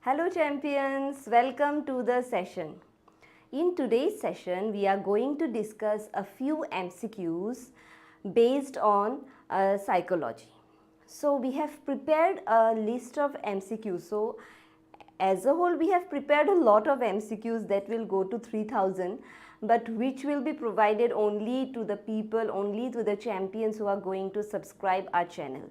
Hello champions, welcome to the session. In today's session, we are going to discuss a few MCQs based on psychology. So we have prepared a list of MCQs. So as a whole, we have prepared a lot of MCQs that will go to 3000, but which will be provided only to the people, only to the champions who are going to subscribe our channel.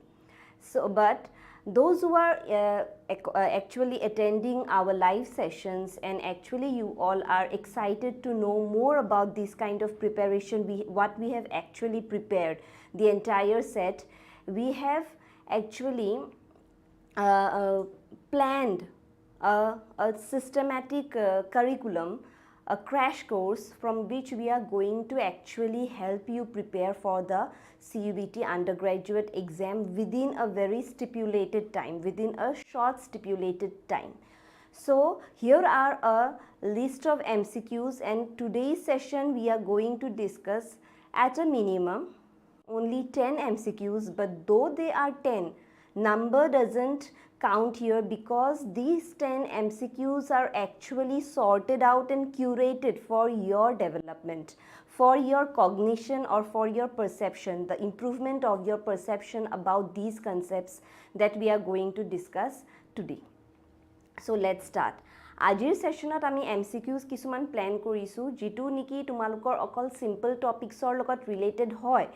So, but those who are actually attending our live sessions, and actually you all are excited to know more about this kind of preparation, what we have actually prepared, the entire set, we have actually planned a systematic curriculum, a crash course from which we are going to actually help you prepare for the CUET undergraduate exam within a very stipulated time, within a short stipulated time. So here are a list of MCQs, and today's session we are going to discuss at a minimum only 10 MCQs, but though they are 10, number doesn't count here because these 10 MCQs are actually sorted out and curated for your development, for your cognition or for your perception, the improvement of your perception about these concepts that we are going to discuss today. So let's start. আজিৰ সেশনত আমি MCQs কিছুমান plan কৰিছো যেটো নেকি তোমালোকৰ অকল simple টপিকছৰ লগত related হয়,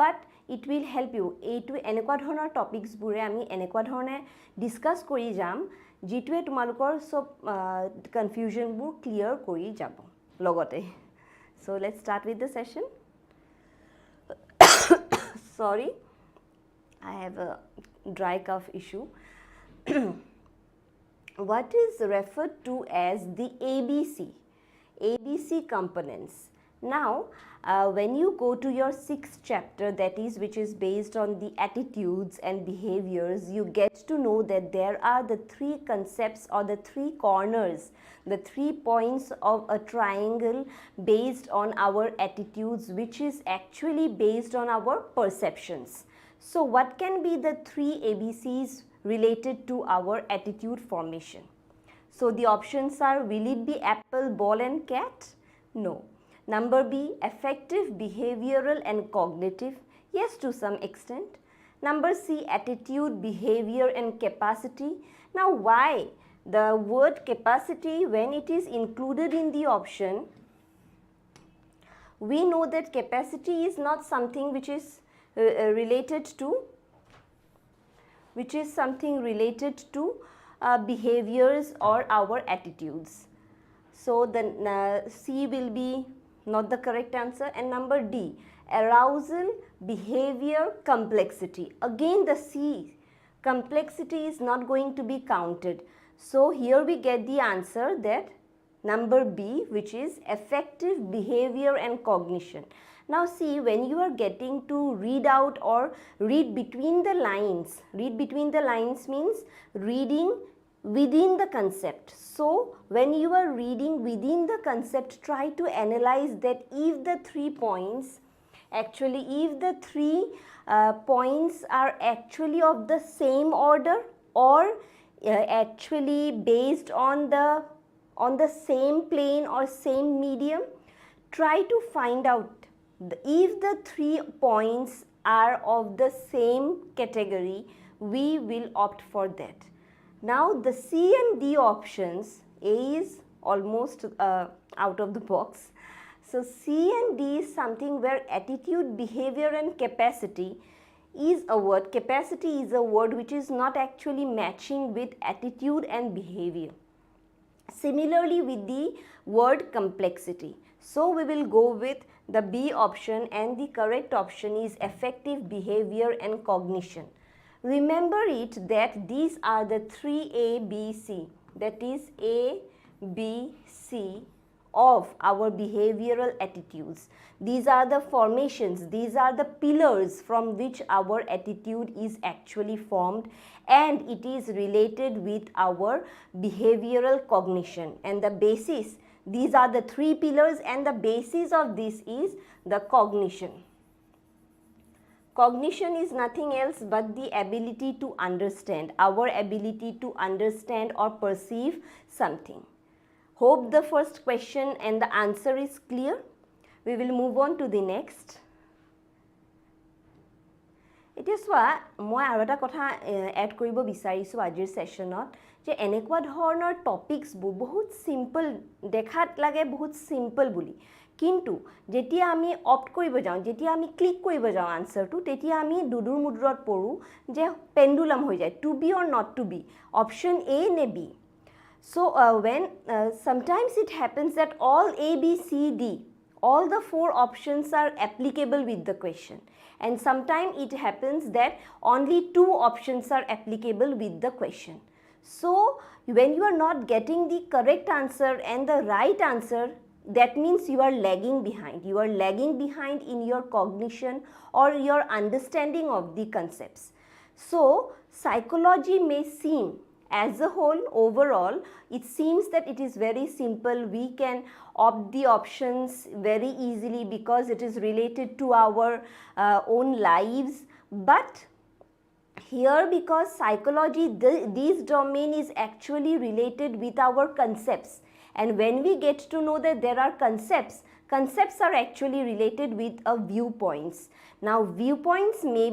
but it will help you. এইটো এনেকুৱা ধৰণৰ টপিকছবোৰে আমি এনেকুৱা ধৰণে ডিসকাস কৰি যাম যেটোৱে তোমালোকৰ সব কনফিউজনবোৰ ক্লিয়াৰ কৰি যাব লগতে। So let's start with the session. Sorry, I have a dry cough issue. What is referred to as the ABC components? Now, when you go to your 6th chapter, that is which is based on the attitudes and behaviors, you get to know that there are the 3 concepts or the 3 corners, the 3 points of a triangle based on our attitudes, which is actually based on our perceptions. So what can be the 3 ABCs related to our attitude formation? So the options are, will it be apple, ball and cat? No. Number B, affective, behavioral and cognitive? Yes, to some extent. Number C, attitude, behavior and capacity? Now why the word capacity, when it is included in the option, we know that capacity is not something which is related to behaviors or our attitudes. So the C will be not the correct answer, and number D, arousal, behavior, complexity. Again the C, complexity is not going to be counted. So here we get the answer that number B, which is affective, behavior and cognition. Now see, when you are getting to read out or read between the lines means reading within the concept. So when you are reading within the concept, try to analyze that if the 3 points are actually of the same order or actually based on the same plane or same medium. Try to find out if the 3 points are of the same category, we will opt for that. Now the C and D options, A is almost out of the box. So C and D is something where attitude, behavior and capacity is a word. Capacity is a word which is not actually matching with attitude and behavior. Similarly with the word complexity. So we will go with the B option, and the correct option is affective, behavior and cognition. Remember it that these are the 3 ABC, that is A, B, C of our behavioral attitudes. These are the formations, these are the pillars from which our attitude is actually formed, and it is related with our behavioral cognition. And the basis, these are the 3 pillars, and the basis of this is the cognition. Cognition is nothing else but the ability to understand, our ability to understand or perceive something. Hope the first question and the answer is clear. We will move on to the next. এতিয়া চোৱা মই আৰু এটা কথা add কৰিব বিচাৰিছোঁ আজিৰ সেশনত যে এনেকুৱা ধৰণৰ টপিকসবোৰ বহুত সিম্পল দেখাত লাগে বহুত সিম্পল বুলি কিন্তু যেতিয়া আমি অপ্ট কৰিব যাওঁ যেতিয়া আমি ক্লিক কৰিব যাওঁ আনসাৰটো তেতিয়া আমি দুদুৰ মুদ্ৰত পড়ো যে পেন্ডুলাম হৈ যায় to be or not to be option A নে B so when sometimes it happens that all A B C D all the four options are applicable with the question and sometimes it happens that only two options are applicable with the question. So when you are not getting the correct answer and the right answer, that means you are lagging behind. You are lagging behind in your cognition or your understanding of the concepts. So psychology may seem as a whole, overall, it seems that it is very simple. We can opt the options very easily because it is related to our own lives. But here, because psychology, this domain is actually related with our concepts. And when we get to know that there are concepts are actually related with viewpoints. Now viewpoints may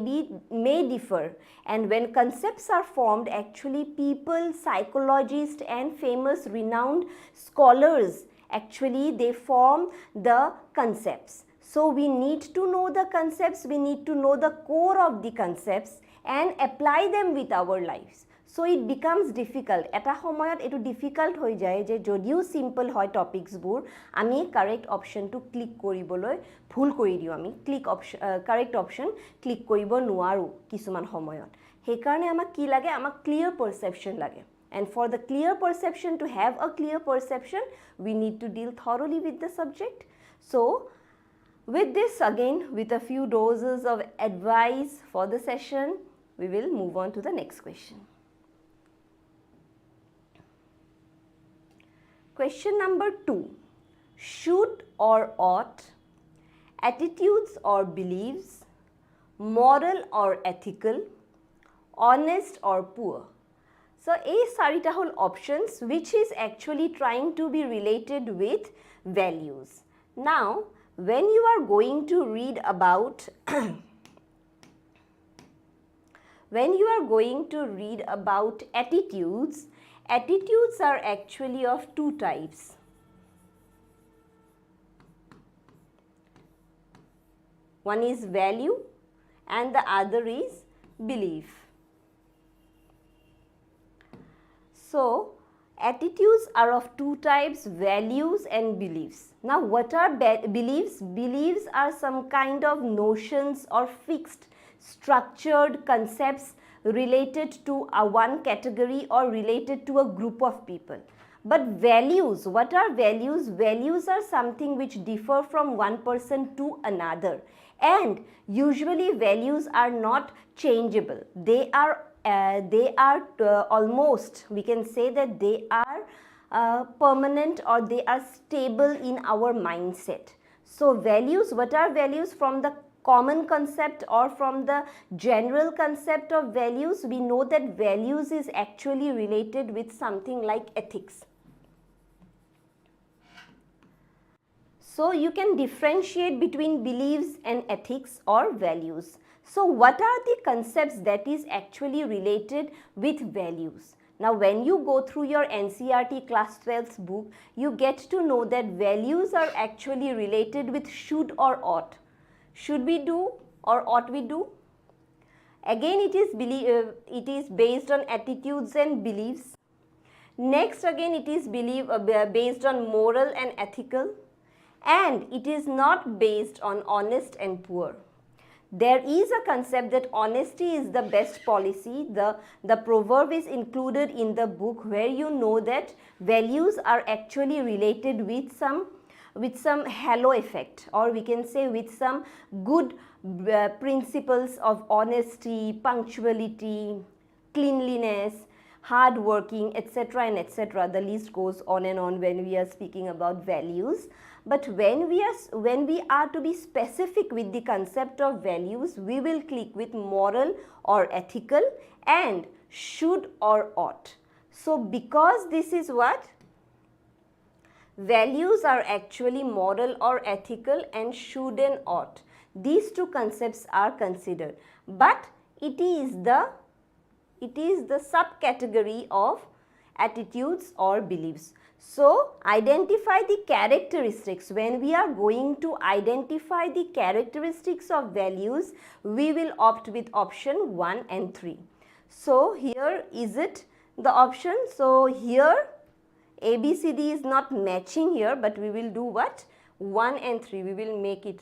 differ and when concepts are formed actually people, psychologists and famous renowned scholars actually they form the concepts. So we need to know the concepts, we need to know the core of the concepts and apply them with our lives. So it becomes difficult. Eta homoyot etu difficult hoi jay je jodiu simple hoy topics bur ami correct option to click koriboloi bhul kori diu ami click option correct option click koribo nuaru kisuman homoyot he karone amak ki lage amak clear perception lage and for the clear perception to have a clear perception we need to deal thoroughly with the subject. So with this again with a few doses of advice for the session we will move on to the next question. Question number 2. Should or ought, attitudes or beliefs, moral or ethical, honest or poor. So a sarita hol options which is actually trying to be related with values. Now when you are going to read about attitudes are actually of two types. One is value and the other is belief. So attitudes are of two types, values and beliefs. Now what are beliefs? Beliefs are some kind of notions or fixed structured concepts related to one category or related to a group of people. But values, what are values? Values are something which differ from one person to another and usually values are not changeable. They are almost, we can say that they are permanent or they are stable in our mindset. So values, what are values? From the common concept or from the general concept of values, we know that values is actually related with something like ethics. So you can differentiate between beliefs and ethics or values. So what are the concepts that is actually related with values? Now when you go through your NCERT class 12's book, you get to know that values are actually related with should or ought. Should we do or ought we do? Again it is based on attitudes and beliefs. Next again it is based on moral and ethical and it is not based on honest and poor. There is a concept that honesty is the best policy. The proverb is included in the book where you know that values are actually related with some halo effect or we can say with some good principles of honesty, punctuality, cleanliness, hardworking, etc. and etc. The list goes on and on when we are speaking about values. But when we are to be specific with the concept of values, we will click with moral or ethical and should or ought. So because this is what? Values are actually moral or ethical and should and ought. These two concepts are considered, but it is the subcategory of attitudes or beliefs. So identify the characteristics. When we are going to identify the characteristics of values, we will opt with option 1 and 3. So here is it the option. So here ABCD is not matching here, but we will do what? 1 and 3, we will make it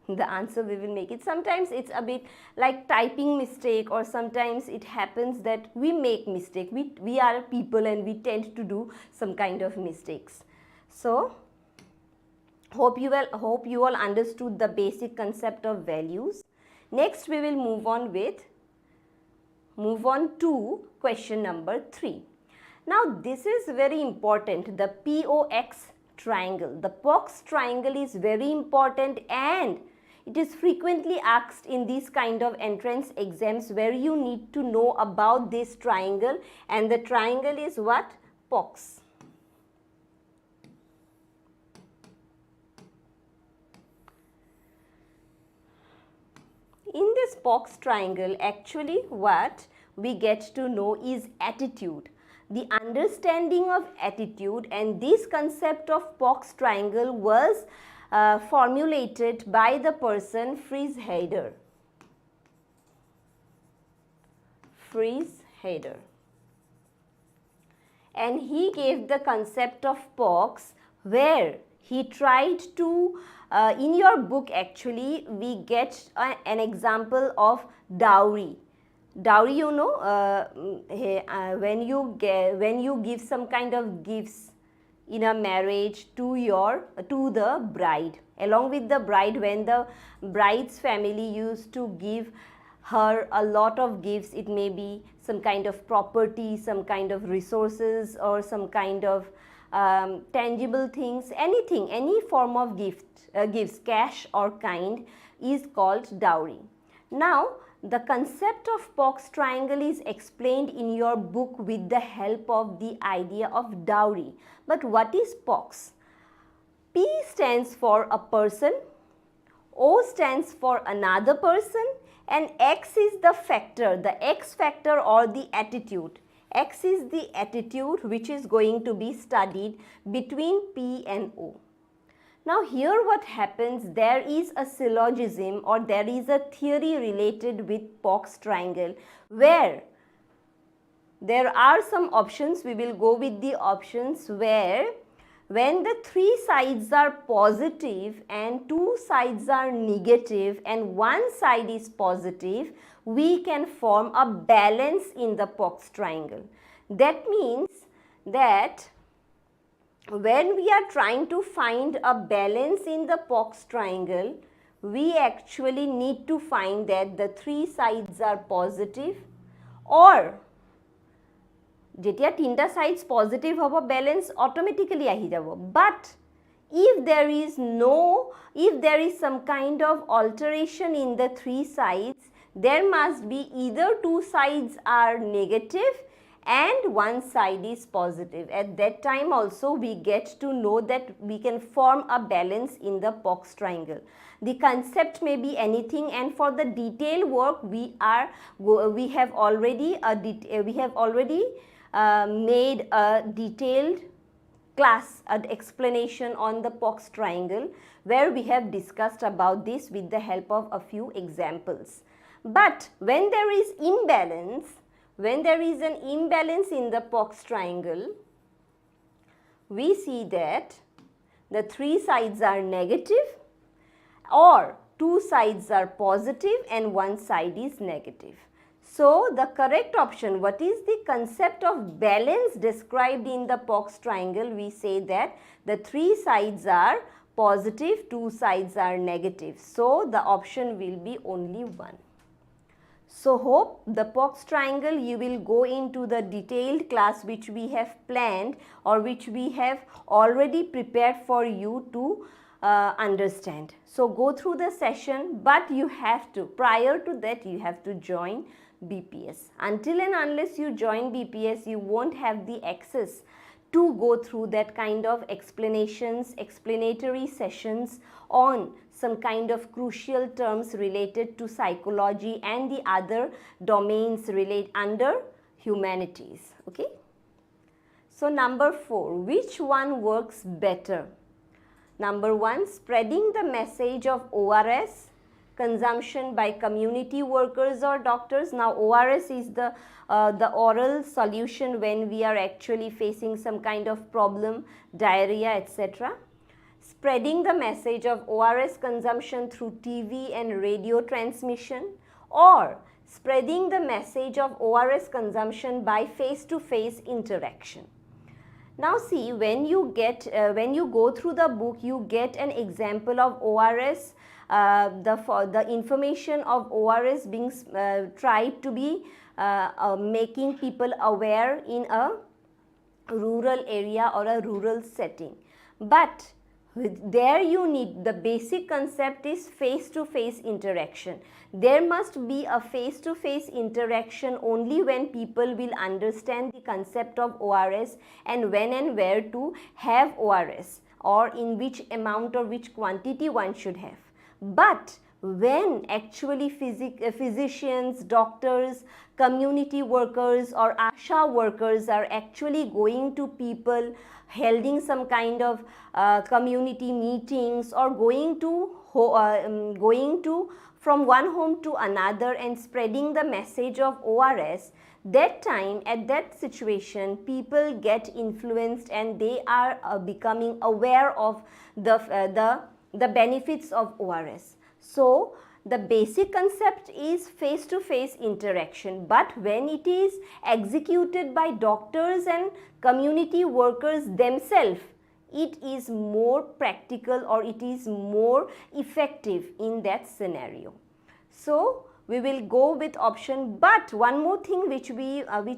the answer, we will make it. Sometimes it's a bit like typing mistake, or sometimes it happens that we make mistake. We are people and we tend to do some kind of mistakes. So hope you all understood the basic concept of values. Next we will move on to question number 3. Now this is very important, the POX triangle. The POX triangle is very important and it is frequently asked in these kind of entrance exams where you need to know about this triangle, and the triangle is what? POX. In this POX triangle, actually what we get to know is attitude. The understanding of attitude, and this concept of POX triangle was formulated by the person Friedheider. And he gave the concept of POX where he tried to, in your book actually we get an example of dowry. Dowry, you know, when you give some kind of gifts in a marriage to the bride. Along with the bride, when the bride's family used to give her a lot of gifts, it may be some kind of property, some kind of resources, or some kind of tangible things, anything, any form of gifts, cash or kind, is called dowry. Now the concept of POX triangle is explained in your book with the help of the idea of dowry. But what is POX? P stands for a person, O stands for another person, and X is the factor, the X factor or the attitude. X is the attitude which is going to be studied between P and O. Now here what happens, there is a syllogism or there is a theory related with POX triangle where there are some options. We will go with the options where when the 3 sides are positive and 2 sides are negative and 1 side is positive, we can form a balance in the POX triangle. That means that when we are trying to find a balance in the POX triangle, we actually need to find that the 3 sides are positive, or jetia 3 sides positive hobo, balance automatically ahi jabo. But if there is some kind of alteration in the 3 sides, there must be either 2 sides are negative and 1 side is positive. At that time also we get to know that we can form a balance in the POX triangle. The concept may be anything, and for the detailed work we have already made a detailed class, an explanation on the POX triangle where we have discussed about this with the help of a few examples. But when there is imbalance, when there is an imbalance in the POX triangle, we see that the 3 sides are negative or 2 sides are positive and 1 side is negative. So the correct option, what is the concept of balance described in the POX triangle? We say that the 3 sides are positive, 2 sides are negative. So the option will be only 1. So hope the box triangle you will go into the detailed class which we have planned or which we have already prepared for you to understand. So go through the session, but you have to, prior to that you have to join BPS. Until and unless you join BPS, you won't have the access to go through that kind of explanations, explanatory sessions on some kind of crucial terms related to psychology and the other domains relate under humanities. Okay. So number 4, which one works better? Number 1, spreading the message of ORS consumption by community workers or doctors. Now ORS is the oral solution when we are actually facing some kind of problem, diarrhea, etc. Spreading the message of ORS consumption through TV and radio transmission, or spreading the message of ORS consumption by face-to-face interaction. Now see, when you go through the book, you get an example of ORS, the information of ORS being tried to be making people aware in a rural area or a rural setting. But there you need, the basic concept is face-to-face interaction. There must be a face-to-face interaction only when people will understand the concept of ORS and when and where to have ORS, or in which amount or which quantity one should have. But when actually physicians, doctors, community workers or ASHA workers are actually going to people, holding some kind of community meetings, or going to from one home to another and spreading the message of ORS, that time, at that situation, people get influenced and they are becoming aware of the benefits of ORS. So the basic concept is face-to-face interaction, but when it is executed by doctors and community workers themselves, it is more practical or it is more effective in that scenario. So we will go with option, but one more thing which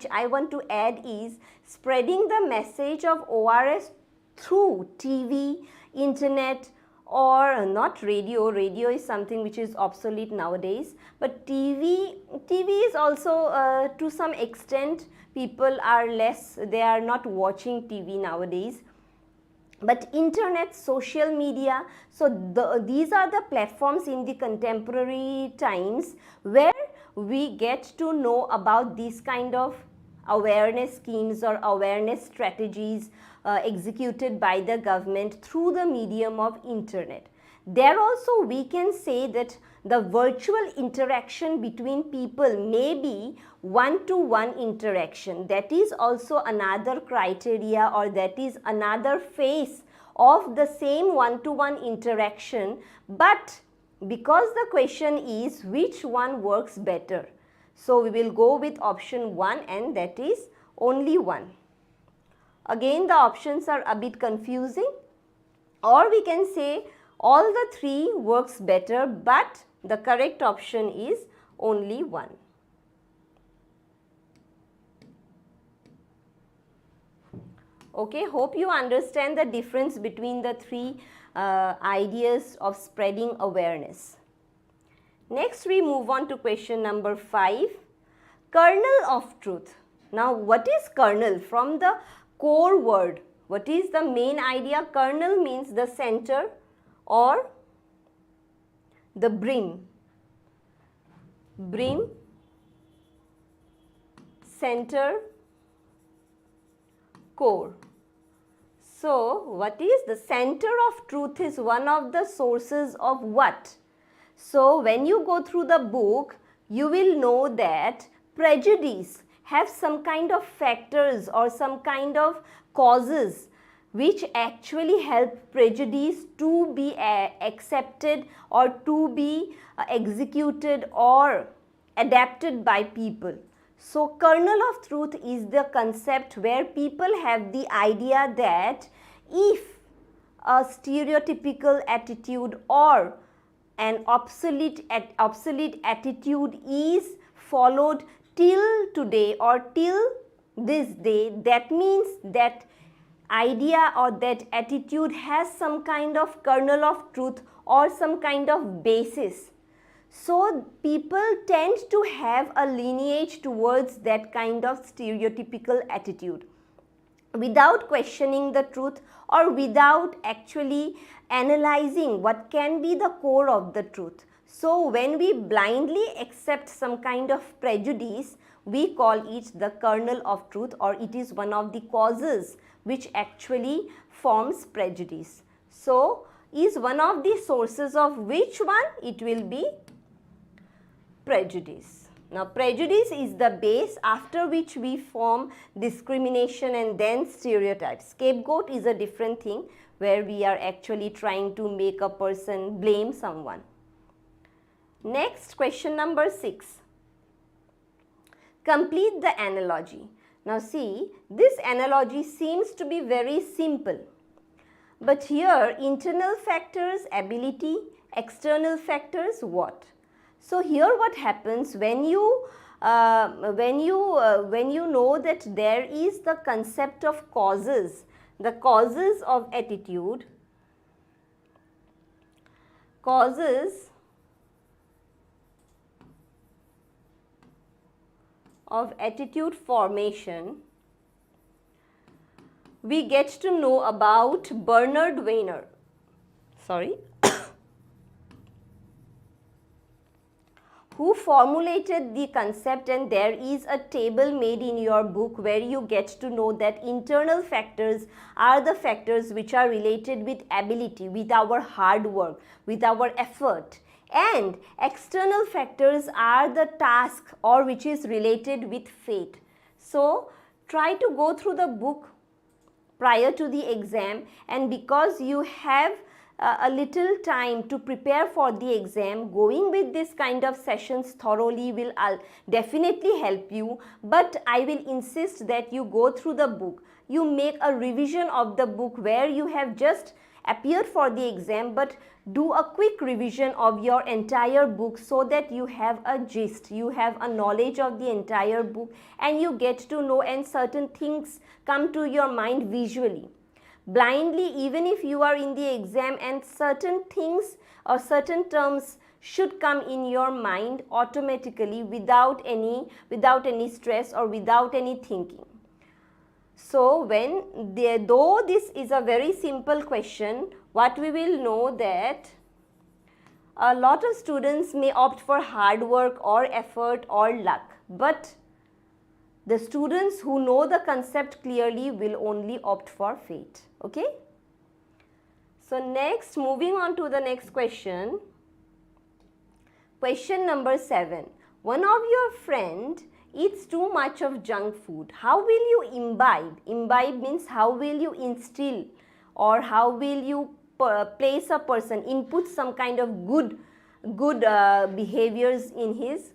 I want to add is spreading the message of ORS through TV, internet, or not radio. Radio is something which is obsolete nowadays, but TV is also to some extent people are they are not watching TV nowadays. But internet, social media, so these are the platforms in the contemporary times where we get to know about these kind of awareness schemes or awareness strategies executed by the government through the medium of internet. There also we can say that the virtual interaction between people may be one-to-one interaction. That is also another criteria, or that is another phase of the same one-to-one interaction. But because the question is which one works better, so we will go with option 1, and that is only 1. Again, the options are a bit confusing, or we can say all the 3 works better, but the correct option is only 1. Okay, hope you understand the difference between the 3 ideas of spreading awareness. Next, we move on to question number 5, kernel of truth. Now, what is kernel? From the core word, what is the main idea? Kernel means the center or the brim, center, core. So, what is the center of truth? Is one of the sources of what? So, when you go through the book, you will know that prejudice have some kind of factors or some kind of causes which actually help prejudice to be accepted or to be executed or adapted by people. So, kernel of truth is the concept where people have the idea that if a stereotypical attitude or an obsolete attitude is followed till today or till this day, that means that idea or that attitude has some kind of kernel of truth or some kind of basis. So people tend to have a lineage towards that kind of stereotypical attitude without questioning the truth or without actually analyzing what can be the core of the truth. So when we blindly accept some kind of prejudice, we call it the kernel of truth, or it is one of the causes which actually forms prejudice. So is one of the sources of which one? It will be prejudice. Now prejudice is the base after which we form discrimination and then stereotypes. Scapegoat is a different thing where we are actually trying to make a person blame someone. Next, question number 6. Complete the analogy. Now see, this analogy seems to be very simple. But here internal factors, ability, external factors, what? So here what happens when you know that there is the concept of causes, the causes of attitude, causes of attitude formation, we get to know about Bernard Weiner. Who formulated the concept, and there is a table made in your book where you get to know that internal factors are the factors which are related with ability, with our hard work, with our effort, and external factors are the task or which is related with fate. So try to go through the book prior to the exam, and because you have a little time to prepare for the exam, going with this kind of sessions thoroughly will definitely help you. But I will insist that you go through the book, you make a revision of the book where you have just appeared for the exam, but do a quick revision of your entire book so that you have a gist, you have a knowledge of the entire book, and you get to know, and certain things come to your mind visually. Blindly, even if you are in the exam, and certain things or certain terms should come in your mind automatically without any stress or without any thinking. So though this is a very simple question, what we will know that a lot of students may opt for hard work or effort or luck, but the students who know the concept clearly will only opt for fate. Okay. So next, moving on to the next question. Question number 7. One of your friend eats too much of junk food. How will you imbibe? Imbibe means how will you instill, or how will you place a person, input some kind of good behaviors in his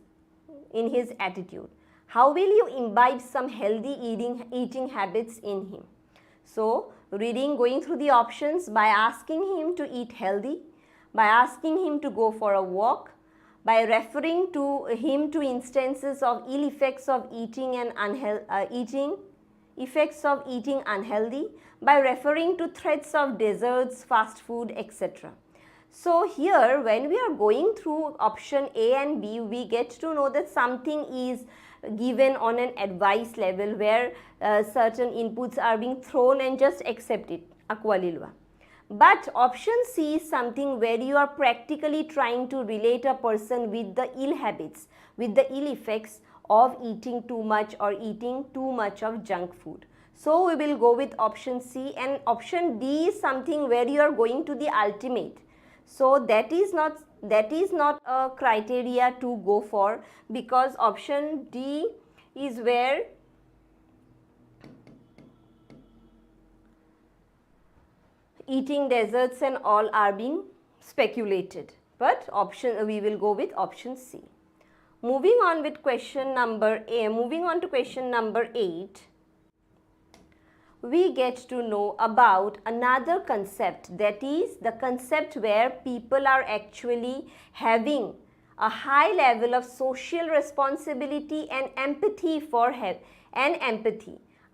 attitude. How will you imbibe some healthy eating habits in him? So going through the options by asking him to eat healthy, by asking him to go for a walk, by referring to him to instances of ill effects of eating and unhealthy, by referring to threats of desserts, fast food, etc. So here when we are going through option A and B, we get to know that something is given on an advice level where certain inputs are being thrown and just accept it, akwalilwa. But option C is something where you are practically trying to relate a person with the ill habits, with the ill effects of eating too much or eating too much of junk food. So we will go with option C, and option D is something where you are going to the ultimate. So that is not a criteria to go for, because option D is where eating desserts and all are being speculated. But we will go with option C. Moving on to question number 8. We get to know about another concept, that is the concept where people are actually having a high level of social responsibility and empathy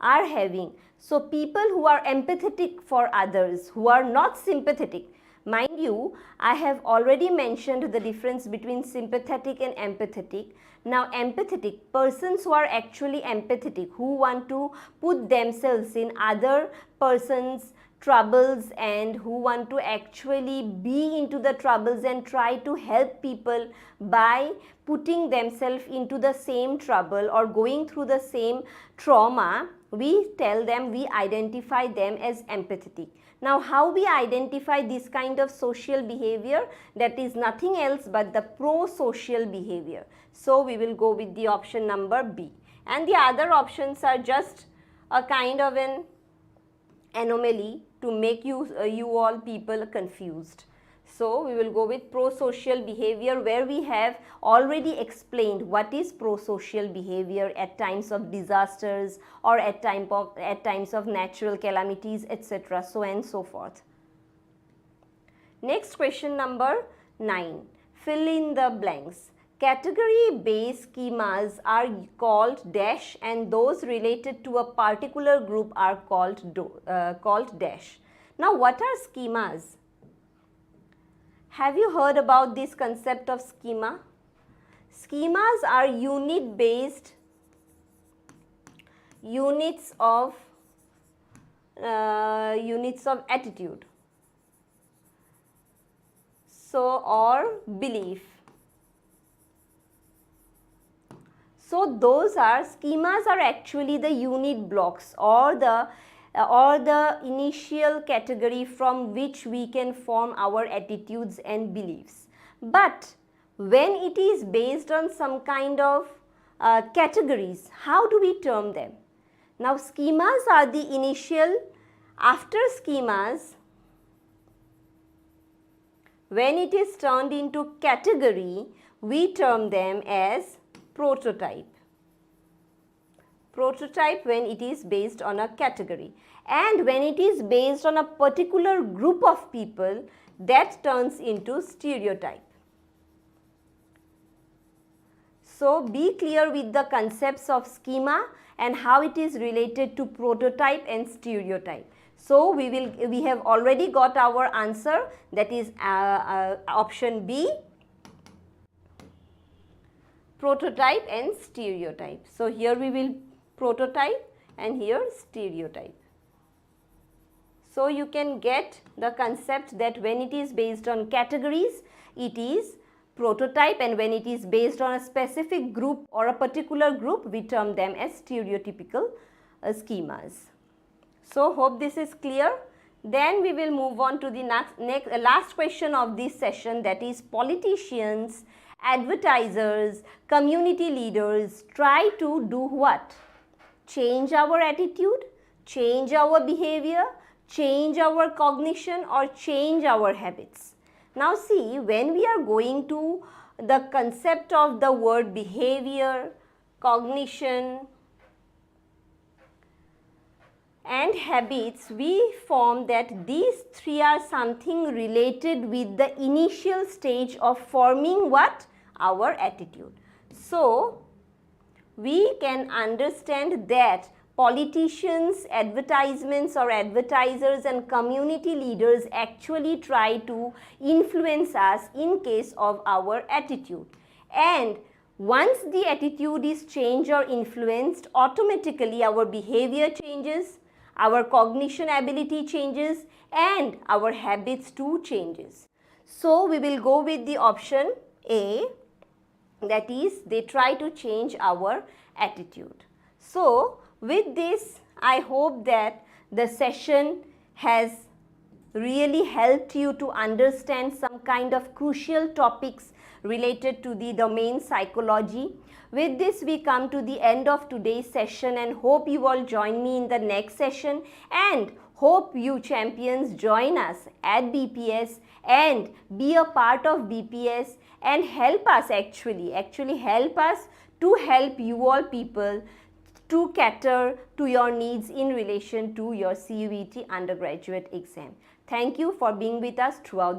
are having. So people who are empathetic for others, who are not sympathetic. Mind you, I have already mentioned the difference between sympathetic and empathetic. Now empathetic, persons who are actually empathetic, who want to put themselves in other persons' troubles and who want to actually be into the troubles and try to help people by putting themselves into the same trouble or going through the same trauma, we tell them, we identify them as empathetic. Now how we identify this kind of social behavior? That is nothing else but the pro-social behavior. So we will go with the option number B. And the other options are just a kind of an anomaly to make you all people confused. So we will go with pro-social behavior, where we have already explained what is pro-social behavior at times of disasters or at times of natural calamities, etc. so and so forth. Next, question number 9. Fill in the blanks. Category-based schemas are called dash and those related to a particular group are called dash. Now what are schemas? Have you heard about this concept of schema? Schemas are unit-based units of attitude, so or belief. So those are, schemas are actually the unit blocks or the initial category from which we can form our attitudes and beliefs. But when it is based on some kind of categories, how do we term them? Now schemas are the initial. After schemas, when it is turned into category, we term them as prototype. Prototype when it is based on a category, and when it is based on a particular group of people, that turns into stereotype. So be clear with the concepts of schema and how it is related to prototype and stereotype. So we have already got our answer, that is option B, prototype and stereotype. So here we will prototype and here stereotype. So you can get the concept that when it is based on categories, it is prototype, and when it is based on a specific group or a particular group, we term them as stereotypical schemas. So hope this is clear. Then we will move on to the last question of this session, that is politicians, advertisers, community leaders try to do what? Change our attitude, change our behavior, change our cognition, or change our habits. Now see, when we are going to the concept of the word behavior, cognition and habits, we form that these three are something related with the initial stage of forming what? Our attitude. So we can understand that politicians, advertisements or advertisers and community leaders actually try to influence us in case of our attitude. And once the attitude is changed or influenced, automatically our behavior changes, our cognition ability changes, and our habits too changes. So we will go with the option A, that is they try to change our attitude. So with this, I hope that the session has really helped you to understand some kind of crucial topics related to the domain psychology. With this, we come to the end of today's session and hope you all join me in the next session, and hope you champions join us at BPS and be a part of BPS and help us actually help us to help you all people to cater to your needs in relation to your CUET undergraduate exam. Thank you for being with us throughout the